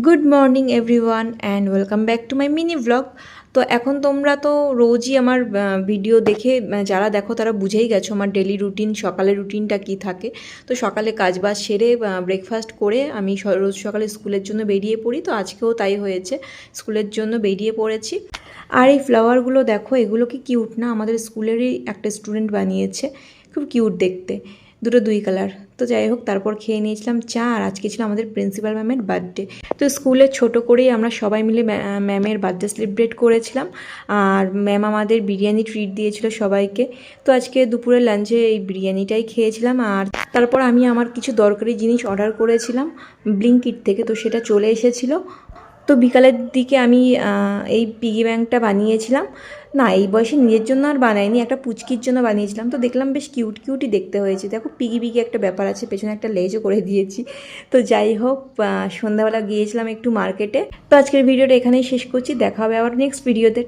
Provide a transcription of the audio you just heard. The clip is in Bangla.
Good morning everyone and welcome back to my mini blog. তো এখন তোমরা তো রোজই আমার ভিডিও দেখে যারা দেখো তারা বুঝেই গেছো আমার ডেলি রুটিন, সকালের রুটিনটা কী থাকে। তো সকালে কাজবাজ সেরে ব্রেকফাস্ট করে আমি রোজ সকালে স্কুলের জন্য বেরিয়ে পড়ি। তো আজকেও তাই হয়েছে, স্কুলের জন্য বেরিয়ে পড়েছি। আর এই ফ্লাওয়ারগুলো দেখো, এগুলো কি কিউট না? আমাদের স্কুলেরই একটা স্টুডেন্ট বানিয়েছে, খুব কিউট দেখতে, দুই কালার। তো যাই হোক, তারপর খেয়ে নিয়েছিলাম চা। আর আজকে ছিল আমাদের প্রিন্সিপাল ম্যামের বার্থডে। তো স্কুলে ছোট করেই আমরা সবাই মিলে ম্যামের বার্থডে সেলিব্রেট করেছিলাম। আর ম্যাম আমাদের বিরিয়ানি ট্রিট দিয়েছিল সবাইকে। তো আজকে দুপুরে লাঞ্চে এই বিরিয়ানিটাই খেয়েছিলাম। আর তারপর আমি আমার কিছু দরকারি জিনিস অর্ডার করেছিলাম ব্লিঙ্কিট থেকে, তো সেটা চলে এসেছিলো। তো বিকালের দিকে আমি এই পিগি ব্যাংকটা বানিয়েছিলাম। না, এই বয়সে নিজের জন্য আর বানাইনি, একটা পুচকির জন্য বানিয়েছিলাম। তো দেখলাম বেশ কিউট কিউটই দেখতে হয়েছে। দেখো, পিগি পিগি একটা ব্যাপার আছে, পেছনে একটা লেজও করে দিয়েছি। তো যাই হোক, সন্ধ্যাবেলা গিয়েছিলাম একটু মার্কেটে। তো আজকের ভিডিওটা এখানেই শেষ করছি, দেখা হবে আবার নেক্সট ভিডিওতে।